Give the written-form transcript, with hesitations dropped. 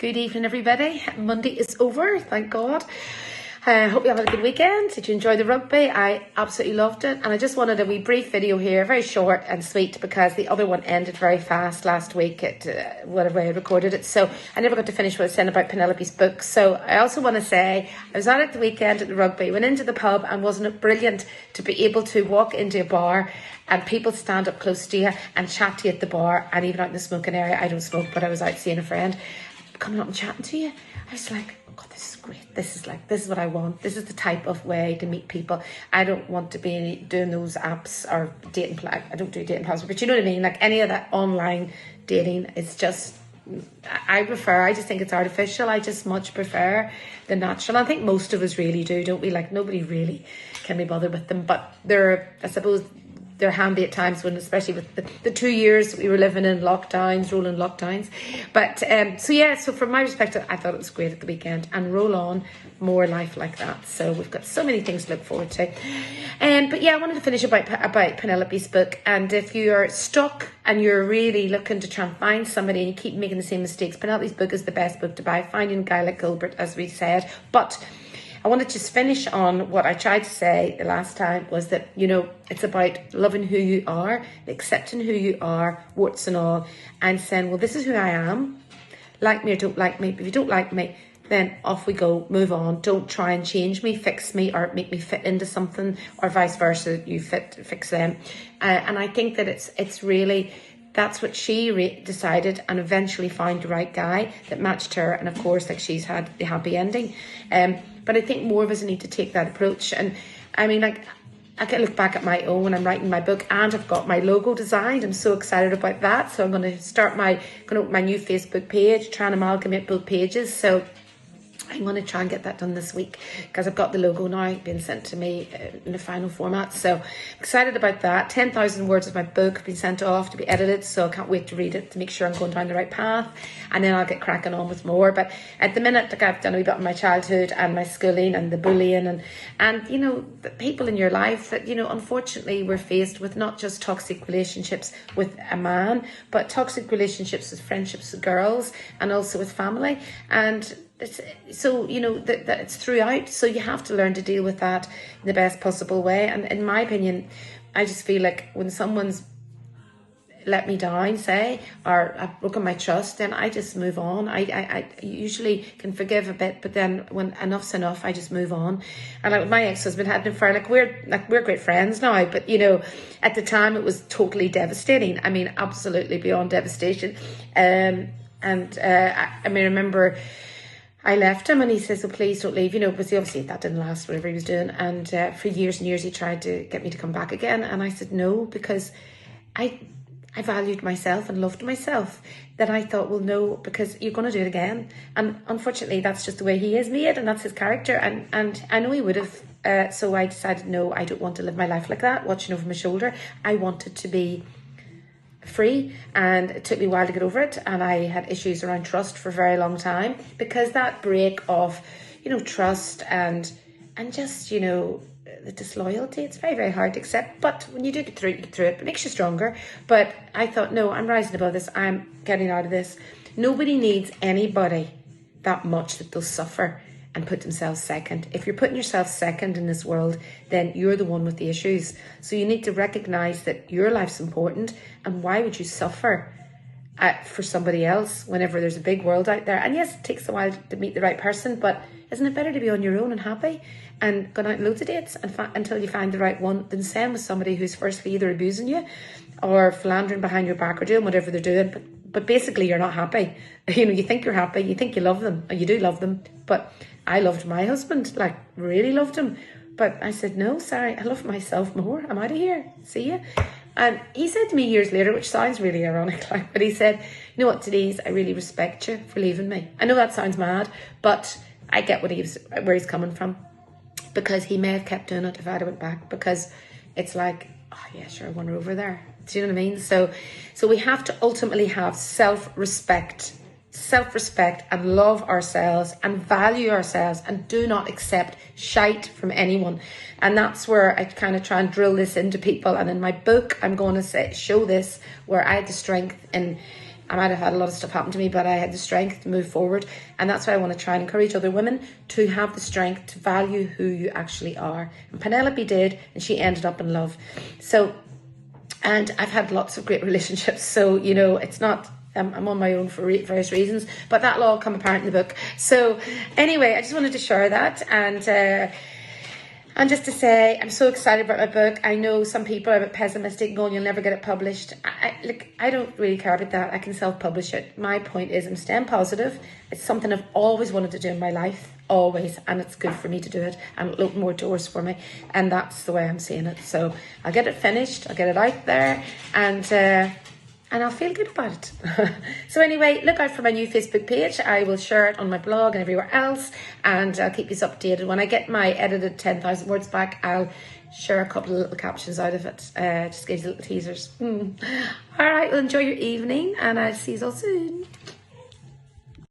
Good evening, everybody. Monday is over, thank God. I hope you have a good weekend. Did you enjoy the rugby? I absolutely loved it. And I just wanted a wee brief video here, very short and sweet, because the other one ended very fast last week at whatever I recorded it. So I never got to finish what I was saying about Penelope's book. So I also want to say, I was out at the weekend at the rugby, went into the pub, and wasn't it brilliant to be able to walk into a bar and people stand up close to you and chat to you at the bar, and even out in the smoking area. I don't smoke, but I was out seeing a friend coming up and chatting to you. I was like, oh God, this is great. This is what I want. This is the type of way to meet people. I don't want to be doing those apps or dating. I don't do dating platforms, but you know what I mean? Like any of that online dating, it's just, I just think it's artificial. I just much prefer the natural. I think most of us really do, don't we? Like nobody really can be bothered with them, but I suppose they're handy at times when, especially with the 2 years we were living in lockdowns, rolling lockdowns. But so from my perspective, I thought it was great at the weekend, and roll on more life like that. So we've got so many things to look forward to. But yeah, I wanted to finish about Penelope's book. And if you're stuck and you're really looking to try and find somebody and you keep making the same mistakes, Penelope's book is the best book to buy. Finding a guy like Gilbert, as we said. But I wanted to just finish on what I tried to say the last time, was that, you know, it's about loving who you are, accepting who you are, warts and all, and saying, well, this is who I am. Like me or don't like me. If you don't like me, then off we go, move on. Don't try and change me, fix me, or make me fit into something, or vice versa, you fix them. And I think that it's really, that's what she decided, and eventually found the right guy that matched her. And of course, like, she's had the happy ending. But I think more of us need to take that approach. And I mean, like, I can look back at my own when I'm writing my book, and I've got my logo designed. I'm so excited about that. So I'm going to start my new Facebook page, try and amalgamate both pages. So I'm going to try and get that done this week, because I've got the logo now being sent to me in the final format. So excited about that. 10,000 words of my book have been sent off to be edited, so I can't wait to read it to make sure I'm going down the right path, and then I'll get cracking on with more. But at the minute, like, I've done a wee bit of my childhood and my schooling and the bullying and you know, the people in your life that, you know, unfortunately we're faced with not just toxic relationships with a man, but toxic relationships with friendships with girls, and also with family. And so, you know, that it's throughout. So you have to learn to deal with that in the best possible way. And in my opinion, I just feel like when someone's let me down, say, or I've broken my trust, then I just move on. I usually can forgive a bit, but then when enough's enough, I just move on. And like my ex-husband had an affair. We're great friends now, but you know, at the time it was totally devastating. I mean, absolutely beyond devastation. I remember I left him, and he says, oh, please don't leave, you know, because obviously that didn't last, whatever he was doing. And for years and years, he tried to get me to come back again. And I said no, because I valued myself and loved myself. That I thought, well, no, because you're going to do it again. And unfortunately, that's just the way he is made, and that's his character. And I know he would have. So I decided, no, I don't want to live my life like that, watching over my shoulder. I wanted to be free, and it took me a while to get over it, and I had issues around trust for a very long time, because that break of, you know, trust and just, you know, the disloyalty, it's very, very hard to accept. But when you do get through it, it makes you stronger. But I thought, no, I'm rising above this, I'm getting out of this. Nobody needs anybody that much that they'll suffer and put themselves second. If you're putting yourself second in this world, then you're the one with the issues. So you need to recognize that your life's important, and why would you suffer for somebody else whenever there's a big world out there? And yes, it takes a while to meet the right person, but isn't it better to be on your own and happy and going out on loads of dates until you find the right one, than staying with somebody who's firstly either abusing you or philandering behind your back or doing whatever they're doing, but basically you're not happy. You know, you think you're happy, you think you love them, and you do love them. But I loved my husband, like really loved him. But I said, no, sorry, I love myself more. I'm out of here. See ya. And he said to me years later, which sounds really ironic, like, but he said, you know what, Denise, I really respect you for leaving me. I know that sounds mad, but I get where he's coming from, because he may have kept doing it if I'd went back, because it's like, oh yeah, sure, I want her over there. Do you know what I mean? So we have to ultimately have self-respect and love ourselves and value ourselves, and do not accept shite from anyone. And that's where I kind of try and drill this into people. And in my book, I'm going to show this, where I had the strength in I might have had a lot of stuff happen to me, but I had the strength to move forward. And that's why I want to try and encourage other women to have the strength to value who you actually are. And Penelope did, and she ended up in love. So, and I've had lots of great relationships. So, you know, it's not, I'm on my own for various reasons, but that'll all come apart in the book. So anyway, I just wanted to share that. And just to say, I'm so excited about my book. I know some people are a bit pessimistic, going, you'll never get it published. I don't really care about that. I can self-publish it. My point is I'm staying positive. It's something I've always wanted to do in my life, always. And it's good for me to do it. And it'll open more doors for me. And that's the way I'm seeing it. So I'll get it finished. I'll get it out there. And I'll feel good about it. So anyway, look out for my new Facebook page. I will share it on my blog and everywhere else. And I'll keep you updated. When I get my edited 10,000 words back, I'll share a couple of little captions out of it. Just give you little teasers. All right, well, enjoy your evening. And I'll see you all soon.